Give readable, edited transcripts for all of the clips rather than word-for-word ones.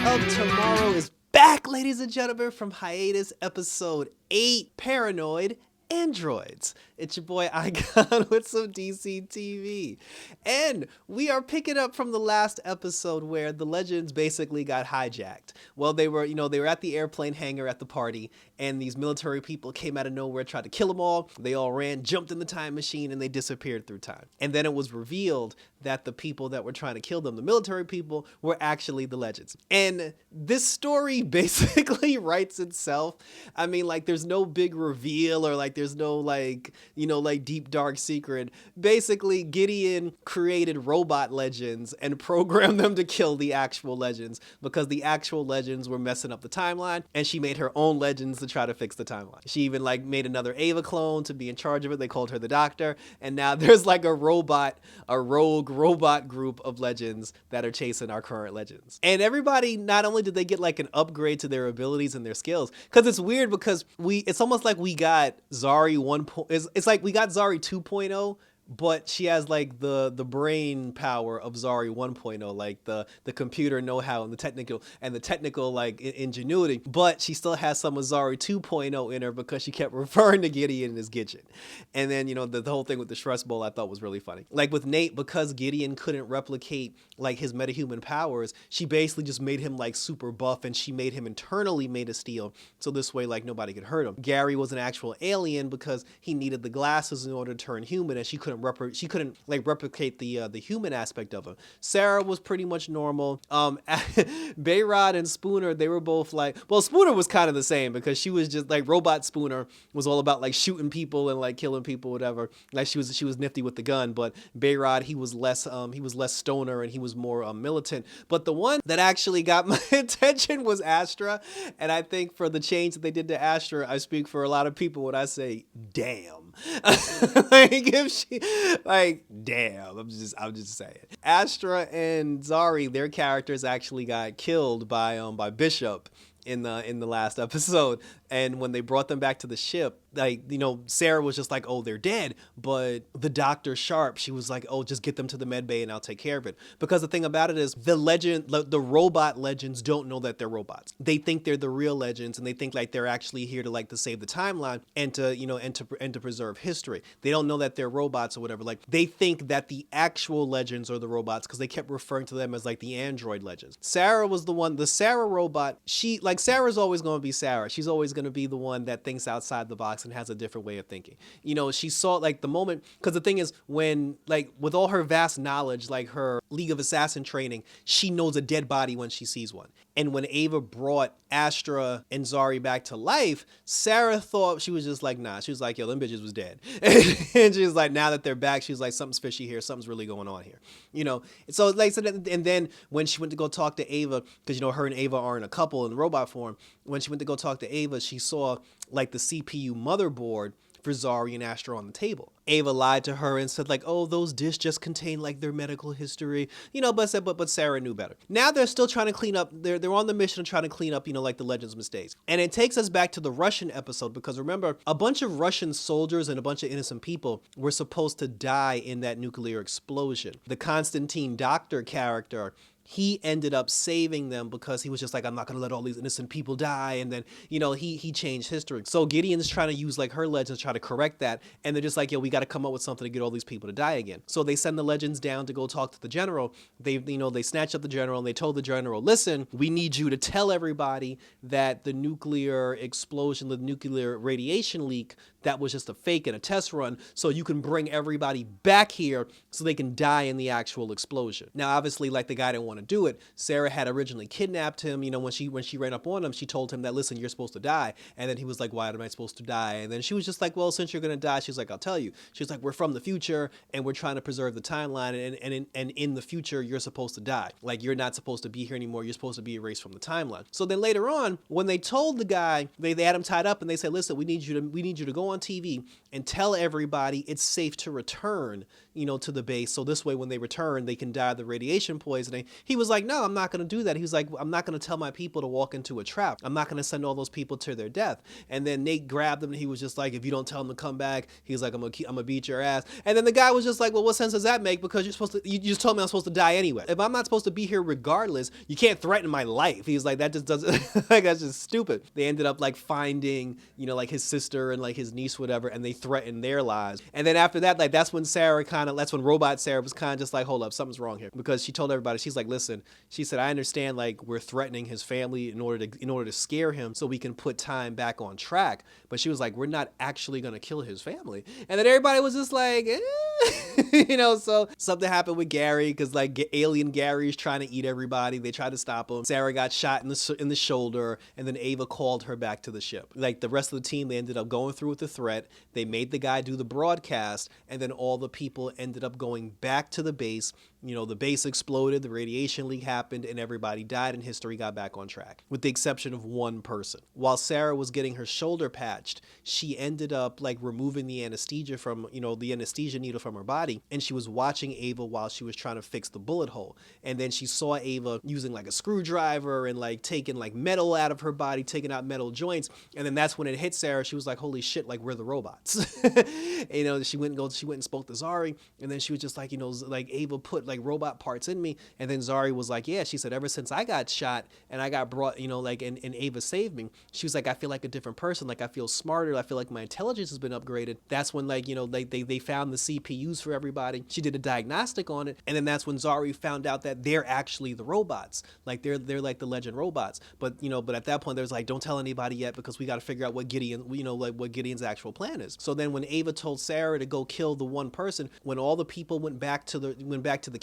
of Tomorrow is back, ladies and gentlemen, from hiatus, episode 8, Paranoid Androids. It's your boy Icon with some DC TV. And we are picking up from the last episode where the Legends basically got hijacked. Well, they were at the airplane hangar at the party, and these military people came out of nowhere, tried to kill them all. They all ran, jumped in the time machine, and they disappeared through time. And then it was revealed that the people that were trying to kill them, the military people, were actually the Legends. And this story basically writes itself. I mean, like, there's no big reveal or like there's no like deep dark secret. Basically, Gideon created robot Legends and programmed them to kill the actual Legends because the actual Legends were messing up the timeline, and she made her own Legends to try to fix the timeline. She even like made another Ava clone to be in charge of it. They called her the Doctor, and now there's like a rogue robot group of Legends that are chasing our current Legends. And everybody, not only did they get like an upgrade to their abilities and their skills, because it's weird because it's almost like we got Zari 1. It's like we got Zari 2.0, but she has like the brain power of Zari 1.0, like the computer know-how and the technical like ingenuity, but she still has some of Zari 2.0 in her because she kept referring to Gideon as Gidget. And then the whole thing with the stress bowl I thought was really funny. Like with Nate, because Gideon couldn't replicate like his metahuman powers, she basically just made him like super buff, and she made him internally made of steel, so this way like nobody could hurt him. Gary was an actual alien because he needed the glasses in order to turn human, and she couldn't replicate the human aspect of him. Sarah was pretty much normal. Bayrod and Spooner, they were both like, well, Spooner was kind of the same because she was just like robot Spooner was all about like shooting people and like killing people, whatever. Like she was nifty with the gun, but Bayrod, he was less stoner, and he was more militant. But the one that actually got my attention was Astra, and I think for the change that they did to Astra, I speak for a lot of people when I say damn. Damn, I'm just saying. Astra and Zari, their characters actually got killed by Bishop in the last episode. And when they brought them back to the ship, like, Sarah was just like, oh, they're dead. But the Dr. Sharp, she was like, oh, just get them to the med bay and I'll take care of it. Because the thing about it is the robot Legends don't know that they're robots. They think they're the real Legends, and they think like they're actually here to save the timeline and to preserve history. They don't know that they're robots or whatever. Like, they think that the actual Legends are the robots because they kept referring to them as like the android Legends. Sarah was the Sarah robot. Sarah's always going to be Sarah. She's always going to be the one that thinks outside the box and has a different way of thinking. She saw like the moment, because the thing is, when like with all her vast knowledge, like her League of Assassin training, she knows a dead body when she sees one. And when Ava brought Astra and Zari back to life, Sarah thought, she was just like, nah. She was like, yo, them bitches was dead. And she was like, now that they're back, she was like, something's fishy here. Something's really going on here. So and then when she went to go talk to Ava, because her and Ava are in a couple in robot form, when she went to go talk to Ava, she saw like the CPU motherboard for Zari and Astra on the table. Ava lied to her and said like, oh, those discs just contain like their medical history, but Sarah knew better. Now they're still trying to clean up, they're on the mission of trying to clean up, like the Legends' mistakes. And it takes us back to the Russian episode, because remember, a bunch of Russian soldiers and a bunch of innocent people were supposed to die in that nuclear explosion. The Konstantin Doctor character, he ended up saving them because he was just like, I'm not going to let all these innocent people die. And then, he changed history. So Gideon's trying to use like her Legends to try to correct that. And they're just like, yo, we got to come up with something to get all these people to die again. So they send the Legends down to go talk to the general. They snatched up the general, and they told the general, listen, we need you to tell everybody that the nuclear explosion, the nuclear radiation leak, that was just a fake and a test run, so you can bring everybody back here so they can die in the actual explosion. Now, obviously, like, the guy didn't want to do it. Sarah had originally kidnapped him. When she ran up on him, she told him that, listen, you're supposed to die. And then he was like, why am I supposed to die? And then she was just like, well, since you're gonna die, she's like, I'll tell you. She's like, we're from the future, and we're trying to preserve the timeline, and in the future, you're supposed to die. Like, you're not supposed to be here anymore. You're supposed to be erased from the timeline. So then later on, when they told the guy, they had him tied up, and they said, listen, we need you to go on TV and tell everybody it's safe to return, to the base. So this way, when they return, they can die of the radiation poisoning. He was like, no, I'm not going to do that. He was like, I'm not going to tell my people to walk into a trap. I'm not going to send all those people to their death. And then Nate grabbed him and he was just like, if you don't tell them to come back, he's like, I'm gonna beat your ass. And then the guy was just like, well, what sense does that make? Because you just told me I'm supposed to die anyway. If I'm not supposed to be here regardless, you can't threaten my life. He's like, that just doesn't, like, that's just stupid. They ended up like finding, you know, like his sister and like his niece, whatever, and they threatened their lives. And then after that, like, that's when Robot Sarah was kind of just like, hold up, something's wrong here. Because she told everybody, she's like, listen, she said, I understand, like, we're threatening his family in order to scare him so we can put time back on track. But she was like, we're not actually gonna kill his family. And then everybody was just like, you know, so something happened with Gary because like alien Gary's trying to eat everybody. They tried to stop him. Sarah got shot in the shoulder, and then Ava called her back to the ship. Like the rest of the team, they ended up going through with the threat. They made the guy do the broadcast, and then all the people ended up going back to the base. You know, the base exploded, the radiation leak happened, and everybody died, and history got back on track, with the exception of one person. While Sarah was getting her shoulder patched, she ended up like removing the anesthesia from, you know, the anesthesia needle from her body, and she was watching Ava while she was trying to fix the bullet hole. And then she saw Ava using like a screwdriver and like taking like metal out of her body, taking out metal joints, and then that's when it hit Sarah. She was like, holy shit, like we're the robots. You know, she went and spoke to Zari, and then she was just like, you know, like Ava put like robot parts in me. And then Zari was like, yeah, she said, ever since I got shot and I got brought, you know, like, and Ava saved me, she was like, I feel like a different person. Like I feel smarter. I feel like my intelligence has been upgraded. That's when, like, you know, like they found the CPUs for everybody. She did a diagnostic on it. And then that's when Zari found out that they're actually the robots. Like they're like the legend robots. But, you know, but at that point there's like, don't tell anybody yet because we got to figure out what Gideon, you know, like what Gideon's actual plan is. So then when Ava told Sarah to go kill the one person, when all the people went back to the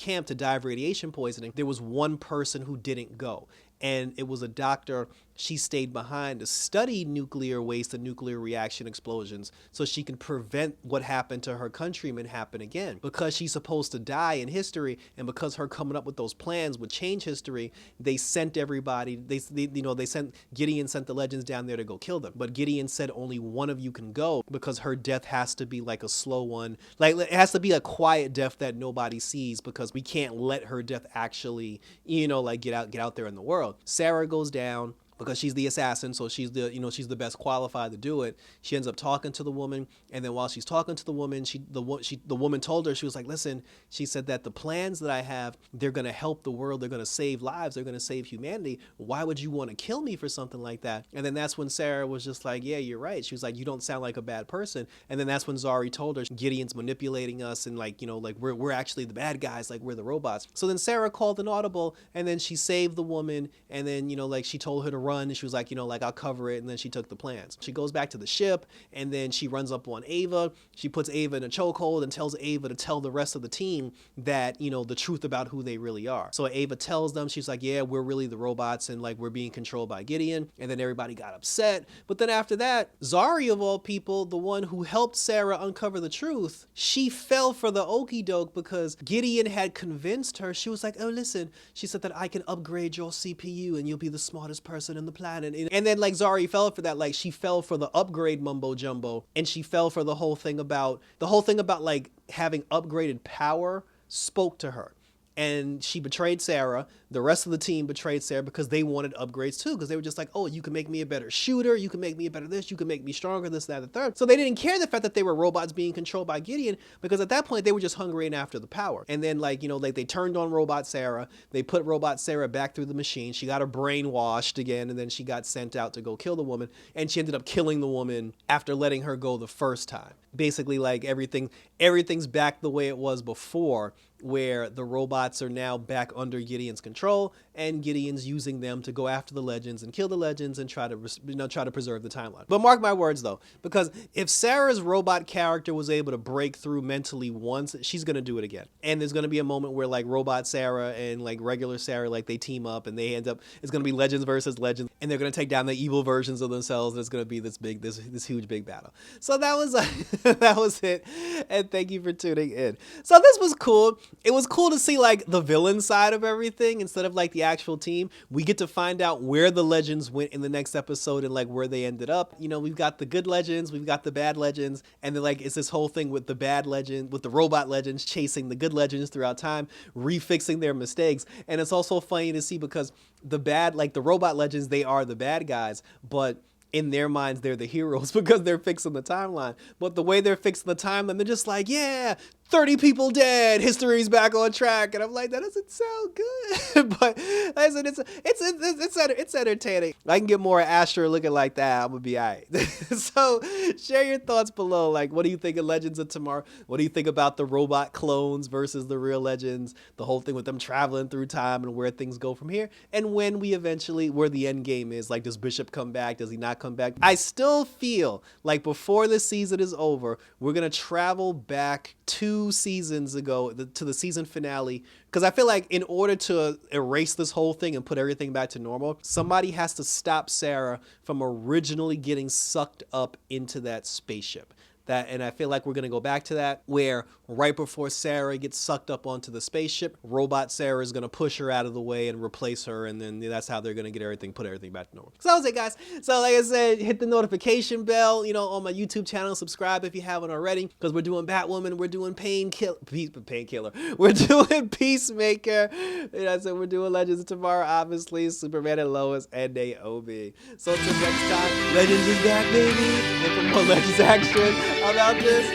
camp to die of radiation poisoning, there was one person who didn't go. And it was a doctor. She stayed behind to study nuclear waste and nuclear reaction explosions so she can prevent what happened to her countrymen happen again. Because she's supposed to die in history, and because her coming up with those plans would change history, they sent everybody, Gideon sent the legends down there to go kill them. But Gideon said only one of you can go because her death has to be like a slow one. Like it has to be a quiet death that nobody sees because we can't let her death actually, you know, like get out there in the world. Sarah goes down because she's the assassin, so she's the best qualified to do it. She ends up talking to the woman, and then while she's talking to the woman, the woman told her, she was like, listen, she said that the plans that I have, they're going to help the world, they're going to save lives, they're going to save humanity. Why would you want to kill me for something like that? And then that's when Sarah was just like, yeah, you're right. She was like, you don't sound like a bad person. And then that's when Zari told her, Gideon's manipulating us, and like, you know, like we're actually the bad guys, like we're the robots. So then Sarah called an audible, and then she saved the woman, and then, you know, like she told her to run, and she was like, you know, like I'll cover it, and then she took the plans. She goes back to the ship, and then she runs up on Ava. She puts Ava in a chokehold and tells Ava to tell the rest of the team that, you know, the truth about who they really are. So Ava tells them, she's like, yeah, we're really the robots, and like we're being controlled by Gideon. And then everybody got upset. But then after that, Zari of all people, the one who helped Sarah uncover the truth, she fell for the okie doke because Gideon had convinced her. She was like, oh, listen, she said that I can upgrade your CPU and you'll be the smartest person in the planet. And then like Zari fell for that. Like she fell for the upgrade mumbo jumbo, and she fell for the whole thing about like having upgraded power spoke to her. And she betrayed Sarah. The rest of the team betrayed Sarah because they wanted upgrades too, because they were just like, oh, you can make me a better shooter, you can make me a better this, you can make me stronger, this, that, the third. So they didn't care the fact that they were robots being controlled by Gideon, because at that point they were just hungry and after the power. And then like, you know, like they turned on Robot Sarah, they put Robot Sarah back through the machine, she got her brainwashed again, and then she got sent out to go kill the woman, and she ended up killing the woman after letting her go the first time. Basically like everything's back the way it was before, where the robots are now back under Gideon's control, and Gideon's using them to go after the legends and kill the legends and try to preserve the timeline. But mark my words though, because if Sarah's robot character was able to break through mentally once, she's gonna do it again. And there's gonna be a moment where like Robot Sarah and like regular Sarah, like they team up and they end up, it's gonna be legends versus legends, and they're gonna take down the evil versions of themselves, and it's gonna be this huge big battle. So that was that was it, and thank you for tuning in. So this was cool. it was cool to see like the villain side of everything instead of like the actual team. We get to find out where the legends went in the next episode and like where they ended up. You know, we've got the good legends, we've got the bad legends, and then like it's this whole thing with the bad legend, with the robot legends chasing the good legends throughout time, refixing their mistakes. And it's also funny to see because the bad, like the robot legends, they are the bad guys, but in their minds, they're the heroes because they're fixing the timeline. But the way they're fixing the timeline, they're just like, yeah, 30 people dead, history's back on track. And I'm like, that doesn't sound good. But I said, it's entertaining. I can get more Astra looking like that, I'm gonna be all right. So share your thoughts below. Like, what do you think of Legends of Tomorrow? What do you think about the robot clones versus the real legends? The whole thing with them traveling through time and where things go from here. And when we eventually, where the end game is, like, does Bishop come back? Does he not come back? I still feel like before this season is over, we're gonna travel back 2 seasons ago to the season finale, because I feel like in order to erase this whole thing and put everything back to normal, somebody has to stop Sarah from originally getting sucked up into that spaceship. And I feel like we're going to go back to that, where right before Sarah gets sucked up onto the spaceship, robot Sarah is going to push her out of the way and replace her, and then that's how they're going to get everything, put everything back to normal. So that was it, guys. So like I said, hit the notification bell, you know, on my YouTube channel. Subscribe if you haven't already, because we're doing Batwoman, we're doing Painkiller, we're doing Peacemaker, you know, so we're doing Legends of Tomorrow, obviously, Superman and Lois, and Naomi. So until next time, Legends is back, baby, and for more Legends action, about this.